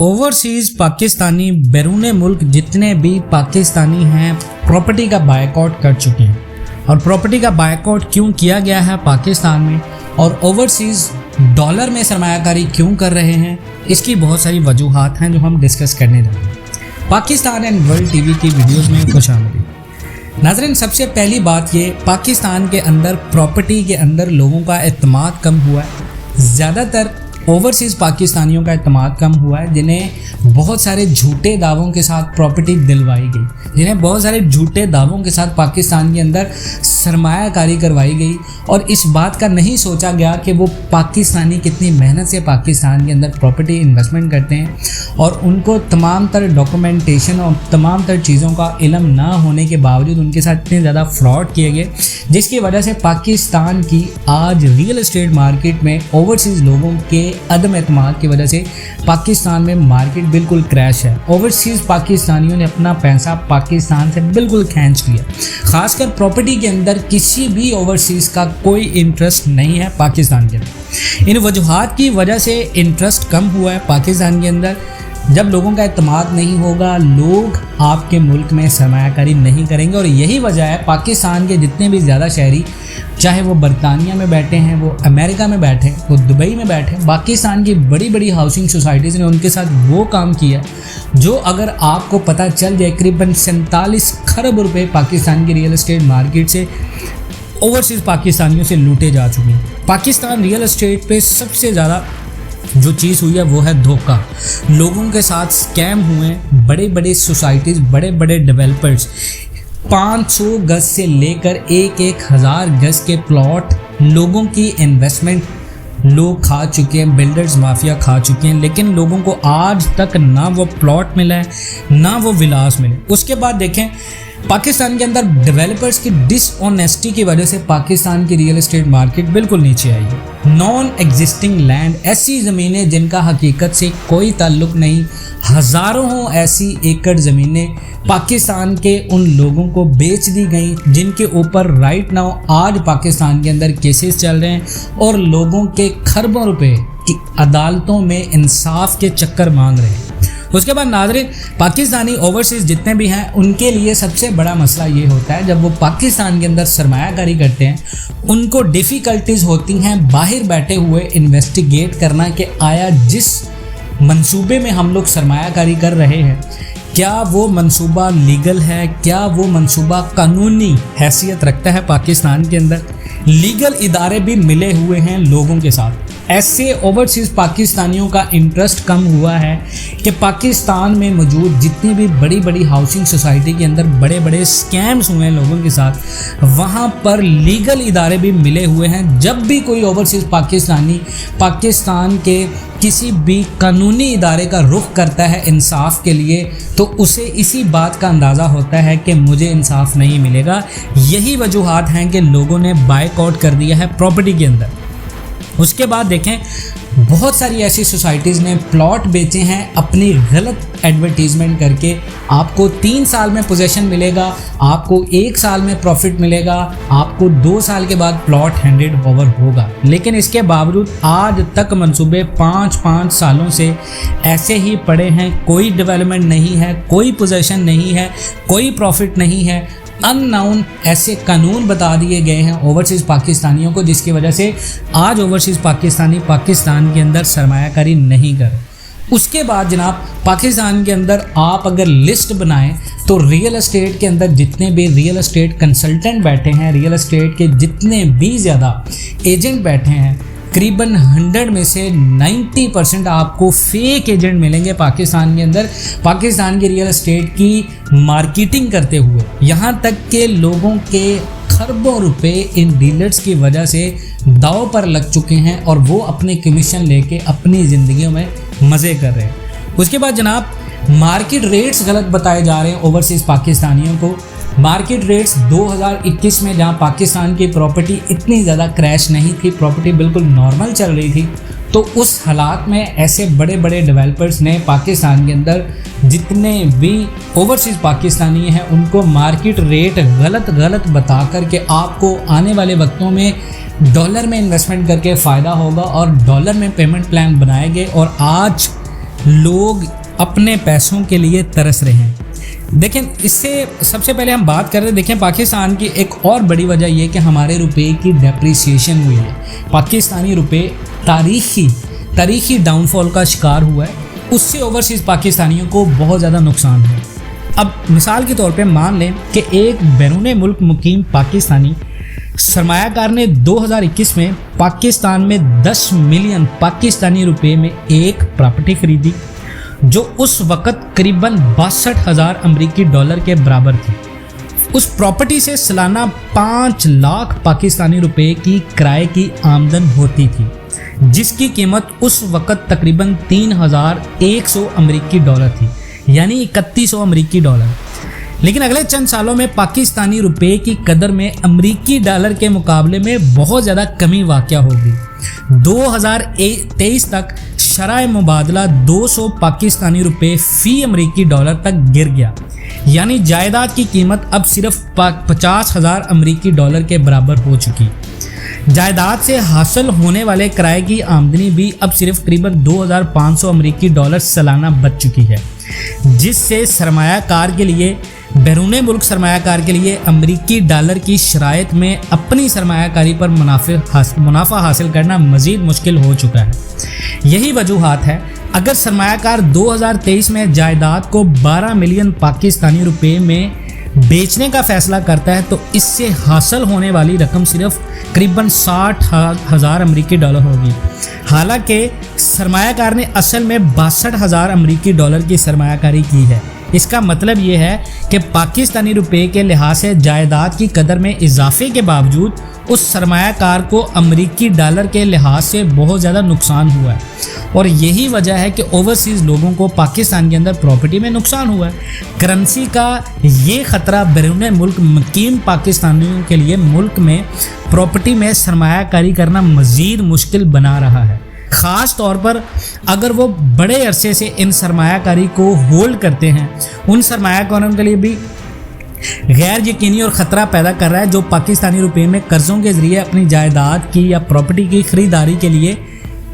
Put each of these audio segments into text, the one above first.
Overseas Pakistani बैरून मुल्क जितने भी पाकिस्तानी हैं प्रॉपर्टी का बायकॉट कर चुके हैं। और प्रॉपर्टी का बायकॉट क्यों किया गया है पाकिस्तान में और ओवरसीज डॉलर में सरमायाकारी क्यों कर रहे हैं, इसकी बहुत सारी वजूहात हैं जो हम डिस्कस करने जा रहे हैं। पाकिस्तान एंड वर्ल्ड टीवी की वीडियोस में खुशामदीद। नाज़रीन, सबसे पहली बात ये, पाकिस्तान के अंदर प्रॉपर्टी के अंदर लोगों का एतमाद कम हुआ है। ज़्यादातर ओवरसीज़ पाकिस्तानियों का एतमाद कम हुआ है, जिन्हें बहुत सारे झूठे दावों के साथ प्रॉपर्टी दिलवाई गई, जिन्हें बहुत सारे झूठे दावों के साथ पाकिस्तान के अंदर सरमायाकारी करवाई गई और इस बात का नहीं सोचा गया कि वो पाकिस्तानी कितनी मेहनत से पाकिस्तान के अंदर प्रॉपर्टी इन्वेस्टमेंट करते हैं और उनको तमाम तरह डॉक्यूमेंटेशन और तमाम तरह चीज़ों का इल्म ना होने के बावजूद उनके साथ इतने ज़्यादा फ्रॉड किए गए, जिसकी वजह से पाकिस्तान की आज रियल एस्टेट मार्केट में ओवरसीज़ लोगों के अदम एतमाद की वजह से पाकिस्तान में मार्केट बिल्कुल क्रैश है। ओवरसीज़ पाकिस्तानियों ने अपना पैसा पाकिस्तान से बिल्कुल खींच लिया। खासकर प्रॉपर्टी के अंदर किसी भी ओवरसीज़ का कोई इंटरेस्ट नहीं है पाकिस्तान के अंदर। इन वजूहात की वजह से इंटरेस्ट कम हुआ है पाकिस्तान के अंदर। जब लोगों का एतमाद नहीं होगा, लोग आपके मुल्क में सरमायाकारी नहीं करेंगे और यही वजह है पाकिस्तान के जितने भी ज़्यादा शहरी, चाहे वो बरतानिया में बैठे हैं, वो अमेरिका में बैठे हैं, वो दुबई में बैठे हैं, पाकिस्तान की बड़ी बड़ी हाउसिंग सोसाइटीज़ ने उनके साथ वो काम किया जो अगर आपको पता चल जाए, करीबन 47 खरब रुपए पाकिस्तान की रियल एस्टेट मार्केट से ओवरसीज़ पाकिस्तानियों से लूटे जा चुके हैं। पाकिस्तान रियल एस्टेट पे सबसे ज़्यादा जो चीज़ हुई है वो है धोखा। लोगों के साथ स्कैम हुए, बड़े बड़े सोसाइटीज़, बड़े बड़े डेवलपर्स 500 गज से लेकर 1,000 गज के प्लॉट, लोगों की इन्वेस्टमेंट लोग खा चुके हैं, बिल्डर्स माफिया खा चुके हैं, लेकिन लोगों को आज तक ना वो प्लॉट मिला है ना वो विलास मिले। उसके बाद देखें, पाकिस्तान के अंदर डेवलपर्स की डिसऑनेस्टी की वजह से पाकिस्तान की रियल एस्टेट मार्केट बिल्कुल नीचे आई है। नॉन एग्जिस्टिंग लैंड, ऐसी ज़मीनें जिनका हकीकत से कोई ताल्लुक़ नहीं, हज़ारों ऐसी एकड़ ज़मीनें पाकिस्तान के उन लोगों को बेच दी गई जिनके ऊपर राइट नाउ आज पाकिस्तान के अंदर केसेस चल रहे हैं और लोगों के खरबों रुपए की अदालतों में इंसाफ के चक्कर मांग रहे हैं। उसके बाद नाज़रीन, पाकिस्तानी ओवरसीज़ जितने भी हैं उनके लिए सबसे बड़ा मसला ये होता है, जब वो पाकिस्तान के अंदर सरमायाकारी करते हैं उनको डिफ़िकल्टीज़ होती हैं बाहर बैठे हुए इन्वेस्टिगेट करना कि आया जिस मंसूबे में हम लोग सरमायाकारी कर रहे हैं, क्या वो मंसूबा लीगल है, क्या वो मंसूबा कानूनी हैसियत रखता है। पाकिस्तान के अंदर लीगल इदारे भी मिले हुए हैं लोगों के साथ। ऐसे ओवरसीज़ पाकिस्तानियों का इंटरेस्ट कम हुआ है कि पाकिस्तान में मौजूद जितनी भी बड़ी बड़ी हाउसिंग सोसाइटी के अंदर बड़े बड़े स्कैम्स हुए हैं लोगों के साथ, वहाँ पर लीगल इदारे भी मिले हुए हैं। जब भी कोई ओवरसीज़ पाकिस्तानी पाकिस्तान के किसी भी कानूनी इदारे का रुख करता है इंसाफ के लिए, तो उसे इसी बात का अंदाज़ा होता है कि मुझे इंसाफ नहीं मिलेगा। यही वजूहात हैं कि लोगों ने बायकॉट कर दिया है प्रॉपर्टी के अंदर। उसके बाद देखें, बहुत सारी ऐसी सोसाइटीज़ ने प्लॉट बेचे हैं अपनी गलत एडवर्टीज़मेंट करके। आपको 3 साल में पोजीशन मिलेगा, आपको 1 साल में प्रॉफिट मिलेगा, आपको 2 साल के बाद प्लॉट हैंडेड ओवर होगा। लेकिन इसके बावजूद आज तक मंसूबे 5-5 सालों से ऐसे ही पड़े हैं, कोई डेवलपमेंट नहीं है, कोई पोजीशन नहीं है, कोई प्रॉफिट नहीं है। अननाउन ऐसे कानून बता दिए गए हैं ओवरसीज़ पाकिस्तानियों को, जिसकी वजह से आज ओवरसीज़ पाकिस्तानी पाकिस्तान के अंदर सरमायाकारी नहीं कर। उसके बाद जनाब, पाकिस्तान के अंदर आप अगर लिस्ट बनाएं तो रियल एस्टेट के अंदर जितने भी रियल एस्टेट कंसल्टेंट बैठे हैं, रियल एस्टेट के जितने भी ज़्यादा एजेंट बैठे हैं, करीबन 100 में से 90% आपको फेक एजेंट मिलेंगे पाकिस्तान के अंदर। पाकिस्तान की रियल एस्टेट की मार्केटिंग करते हुए यहाँ तक के लोगों के खरबों रुपए इन डीलर्स की वजह से दाव पर लग चुके हैं और वो अपने कमीशन लेके अपनी ज़िंदगियों में मज़े कर रहे हैं। उसके बाद जनाब, मार्केट रेट्स गलत बताए जा रहे हैं ओवरसीज़ पाकिस्तानियों को। मार्केट रेट्स 2021 में, जहां पाकिस्तान की प्रॉपर्टी इतनी ज़्यादा क्रैश नहीं थी, प्रॉपर्टी बिल्कुल नॉर्मल चल रही थी, तो उस हालात में ऐसे बड़े बड़े डेवलपर्स ने पाकिस्तान के अंदर जितने भी ओवरसीज़ पाकिस्तानी हैं उनको मार्केट रेट गलत बता कर के आपको आने वाले वक्तों में डॉलर में इन्वेस्टमेंट करके फ़ायदा होगा और डॉलर में पेमेंट प्लान बनाए गए और आज लोग अपने पैसों के लिए तरस रहे हैं। देखें, इससे सबसे पहले हम बात कर रहे हैं, देखें पाकिस्तान की एक और बड़ी वजह यह कि हमारे रुपए की डेप्रिसिएशन हुई है। पाकिस्तानी रुपए तारीखी डाउनफॉल का शिकार हुआ है, उससे ओवरसीज़ पाकिस्तानियों को बहुत ज़्यादा नुकसान है। अब मिसाल के तौर पे मान लें कि एक बैरून मुल्क मुकीम पाकिस्तानी सरमायाकार ने 2021 में पाकिस्तान में 10 मिलियन पाकिस्तानी रुपए में एक प्रॉपर्टी खरीदी, जो उस वक़्त करीबन 62,000 अमरीकी डॉलर के बराबर थी। उस प्रॉपर्टी से सालाना 5 लाख पाकिस्तानी रुपए की किराए की आमदन होती थी, जिसकी कीमत उस वक़्त तकरीबन 3,100 अमरीकी डॉलर थी, यानी 3100 अमरीकी डॉलर। लेकिन अगले चंद सालों में पाकिस्तानी रुपए की कदर में अमरीकी डॉलर के मुकाबले में बहुत ज़्यादा कमी वाक़या होगी। 2023 तक शराए मुबादला 200 पाकिस्तानी रुपए फ़ी अमरीकी डॉलर तक गिर गया, यानी जायदाद की कीमत अब सिर्फ 50,000 अमरीकी डॉलर के बराबर हो चुकी। जायदाद से हासिल होने वाले किराए की आमदनी भी अब सिर्फ करीबन 2,500 अमरीकी डॉलर सालाना बच चुकी है, जिससे सरमायाकार के लिए, बैरून मुल्क सरमायाकार के लिए अमरीकी डॉलर की शराइत में अपनी सरमायाकारी पर मुनाफा हासिल करना मज़ीद मुश्किल हो चुका है। यही वजूहात है, अगर सरमायाकार 2023 में जायदाद को 12 मिलियन पाकिस्तानी रुपए में बेचने का फैसला करता है तो इससे हासिल होने वाली रकम सिर्फ करीबन 60,000 अमरीकी डॉलर होगी। हालांकि सरमायाकार ने असल में 62,000 अमरीकी डॉलर की सरमायाकारी की है। इसका मतलब ये है कि पाकिस्तानी रुपए के लिहाज से जायदाद की कदर में इजाफे के बावजूद उस सरमायाकार को अमरीकी डॉलर के लिहाज से बहुत ज़्यादा नुकसान हुआ है, और यही वजह है कि ओवरसीज़ लोगों को पाकिस्तान के अंदर प्रॉपर्टी में नुकसान हुआ है। करेंसी का ये ख़तरा बैरून मुल्क मुकीम पाकिस्तानियों के लिए मुल्क में प्रॉपर्टी में सरमायाकारी करना मज़ीद मुश्किल बना रहा है, ख़ास तौर पर अगर वो बड़े अरसे से इन सरमायाकारी को होल्ड करते हैं। उन सरमायाकारों के लिए भी गैर यकीनी और ख़तरा पैदा कर रहा है जो पाकिस्तानी रुपए में कर्ज़ों के ज़रिए अपनी जायदाद की या प्रॉपर्टी की ख़रीदारी के लिए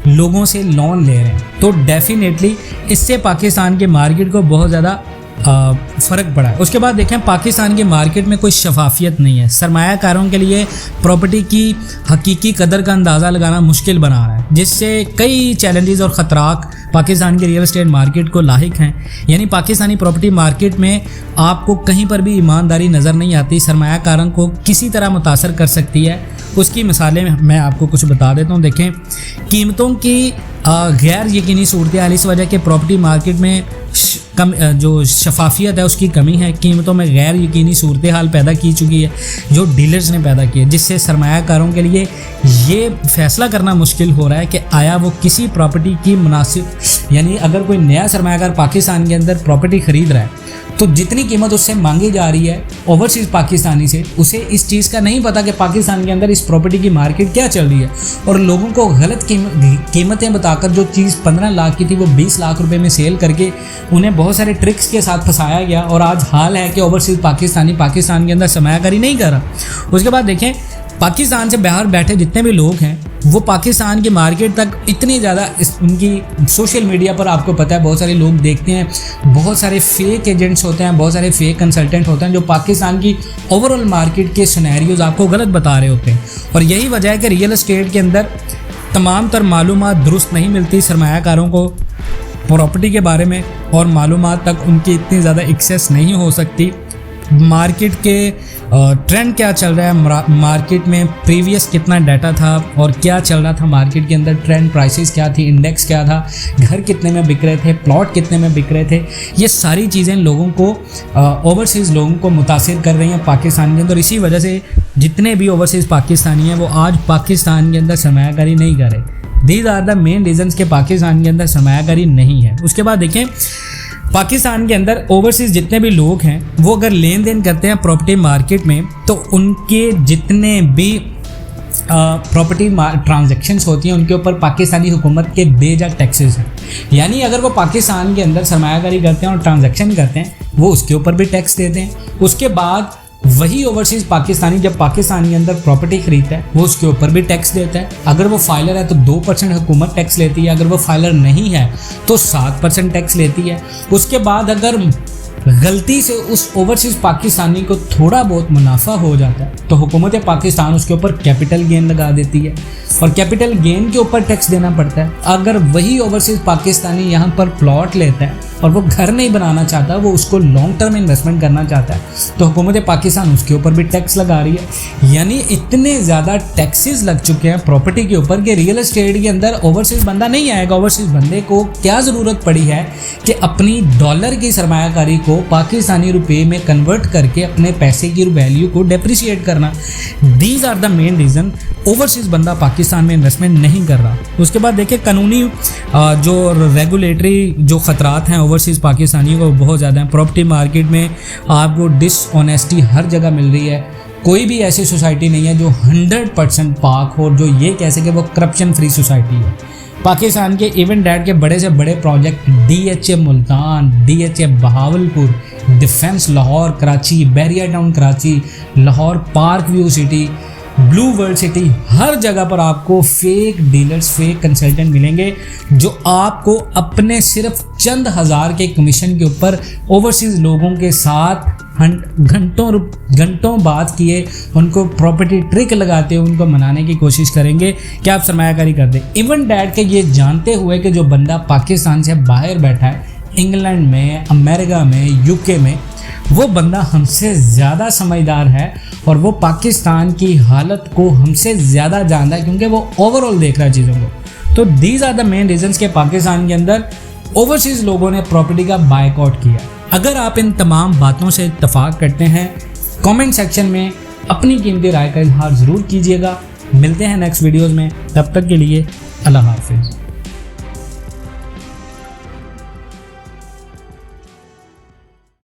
लोगों से लोन ले रहे हैं। तो डेफिनेटली इससे पाकिस्तान के मार्केट को बहुत ज़्यादा फ़र्क पड़ा है। उसके बाद देखें, पाकिस्तान की मार्केट में कोई शफाफियत नहीं है। सरमायाकारों के लिए प्रॉपर्टी की हकीकी कदर का अंदाज़ा लगाना मुश्किल बना रहा है, जिससे कई चैलेंजेस और ख़तरात पाकिस्तान के रियल एस्टेट मार्केट को लाहिक हैं। यानी पाकिस्तानी प्रॉपर्टी मार्केट में आपको कहीं पर भी ईमानदारी नज़र नहीं आती, सरमायाकारों को किसी तरह मुतासर कर सकती है। उसकी मिसालें मैं आपको कुछ बता देता हूँ। देखें, कीमतों की गैर यकीनी सूरत हाल, इस वजह के प्रॉपर्टी मार्केट में जो शफाफियत है उसकी कमी है। कीमतों में गैर यकीनी सूरत हाल पैदा की चुकी है जो डीलर्स ने पैदा की है, जिससे सरमायाकारों के लिए ये फैसला करना मुश्किल हो रहा है कि आया वो किसी प्रॉपर्टी की मुनासिब, यानी अगर कोई नया सरमायाकार पाकिस्तान के अंदर प्रॉपर्टी ख़रीद रहा है तो जितनी कीमत उससे मांगी जा रही है ओवरसीज़ पाकिस्तानी से, उसे इस चीज़ का नहीं पता कि पाकिस्तान के अंदर इस प्रॉपर्टी की मार्केट क्या चल रही है, और लोगों को गलत कीमतें बताकर जो चीज़ 15 लाख की थी वो 20 लाख रुपए में सेल करके उन्हें बहुत सारे ट्रिक्स के साथ फंसाया गया। और आज हाल है कि ओवरसीज़ पाकिस्तानी पाकिस्तान के अंदर सरमायाकारी नहीं कर रहा। उसके बाद देखें, पाकिस्तान से बाहर बैठे जितने भी लोग हैं वो पाकिस्तान की मार्केट तक इतनी ज़्यादा उनकी सोशल मीडिया पर आपको पता है बहुत सारे लोग देखते हैं, बहुत सारे फेक एजेंट्स होते हैं, बहुत सारे फेक कंसल्टेंट होते हैं जो पाकिस्तान की ओवरऑल मार्केट के सिनेरियोज आपको गलत बता रहे होते हैं। और यही वजह है कि रियल एस्टेट के अंदर तमाम तर मालूमात दुरुस्त नहीं मिलती सरमायाकारों को प्रॉपर्टी के बारे में, और मालूमात तक उनकी इतनी ज़्यादा एक्सेस नहीं हो सकती। मार्केट के ट्रेंड क्या चल रहा है, मार्केट में प्रीवियस कितना डाटा था और क्या चल रहा था मार्केट के अंदर, ट्रेंड प्राइसेस क्या थी, इंडेक्स क्या था, घर कितने में बिक रहे थे, प्लॉट कितने में बिक रहे थे, ये सारी चीज़ें लोगों को ओवरसीज़ लोगों को मुतासिर कर रही हैं पाकिस्तान के अंदर। इसी वजह से जितने भी ओवरसीज़ पाकिस्तानी हैं वो आज पाकिस्तान के अंदर सरमायाकारी नहीं कर रहे। These are the main reasons के पाकिस्तान के अंदर सरमायाकारी नहीं है। उसके बाद देखें, पाकिस्तान के अंदर ओवरसीज़ जितने भी लोग हैं वो अगर लेन देन करते हैं प्रॉपर्टी मार्केट में तो उनके जितने भी प्रॉपर्टी ट्रांजैक्शंस होती हैं उनके ऊपर पाकिस्तानी हुकूमत के बेजा टैक्सेस हैं। यानी अगर वो पाकिस्तान के अंदर सरमायाकारी करते हैं और ट्रांजैक्शन करते हैं वो उसके ऊपर भी टैक्स देते हैं। उसके बाद वही ओवरसीज पाकिस्तानी जब पाकिस्तानी अंदर प्रॉपर्टी खरीदता है वो उसके ऊपर भी टैक्स देता है। अगर वो फाइलर है तो 2% हुकूमत टैक्स लेती है, अगर वो फाइलर नहीं है तो 7% टैक्स लेती है। उसके बाद अगर गलती से उस ओवरसीज पाकिस्तानी को थोड़ा बहुत मुनाफा हो जाता है तो हुकूमत पाकिस्तान उसके ऊपर कैपिटल गेन लगा देती है और कैपिटल गेन के ऊपर टैक्स देना पड़ता है। अगर वही ओवरसीज पाकिस्तानी यहाँ पर प्लॉट लेता है और वो घर नहीं बनाना चाहता, वो उसको लॉन्ग टर्म इन्वेस्टमेंट करना चाहता है, तो हुकूमत पाकिस्तान उसके ऊपर भी टैक्स लगा रही है। यानी इतने ज़्यादा टैक्सेस लग चुके हैं प्रॉपर्टी के ऊपर कि रियल एस्टेट के अंदर ओवरसीज बंदा नहीं आएगा। ओवरसीज बंदे को क्या ज़रूरत पड़ी है कि अपनी डॉलर की सरमायाकारी को पाकिस्तानी रुपए में कन्वर्ट करके अपने पैसे की वैल्यू को डेप्रिशिएट करना। These are the main reason overseas बंदा पाकिस्तान में इन्वेस्टमेंट नहीं कर रहा। उसके बाद देखिए कानूनी जो रेगुलेटरी जो ख़तरात हैं ओवरसीज़ पाकिस्तानियों को बहुत ज़्यादा हैं। प्रॉपर्टी मार्केट में आपको डिसऑनेस्टी हर जगह मिल रही है। कोई भी ऐसी सोसाइटी नहीं है जो 100% पाक हो, जो ये कह सके वो करप्शन फ्री सोसाइटी है। पाकिस्तान के इवन डैट के बड़े से बड़े project DHA Multan, DHA Bahawalpur, defence Lahore Karachi, Bahria town Karachi, Lahore park view city, blue world city, हर जगह पर आपको फेक डीलर्स, फेक कंसल्टेंट मिलेंगे जो आपको अपने सिर्फ चंद हज़ार के कमीशन के ऊपर ओवरसीज़ लोगों के साथ घंटों बात किए उनको प्रॉपर्टी ट्रिक लगाते हुए उनको मनाने की कोशिश करेंगे कि आप सरमायाकारी कर दें। इवन डैट के ये जानते हुए कि जो बंदा पाकिस्तान से बाहर बैठा है, इंग्लैंड में, अमेरिका में, UK में, वो बंदा हमसे ज़्यादा समझदार है और वो पाकिस्तान की हालत को हमसे ज़्यादा जानता है क्योंकि वो ओवरऑल देख रहा है चीज़ों को। तो these are the main reasons के पाकिस्तान के अंदर ओवरसीज़ लोगों ने प्रॉपर्टी का बायकॉट किया। अगर आप इन तमाम बातों से इत्तफाक करते हैं, कमेंट सेक्शन में अपनी कीमती राय का इजहार ज़रूर कीजिएगा। मिलते हैं नेक्स्ट वीडियोज़ में, तब तक के लिए अल्लाह हाफिज़।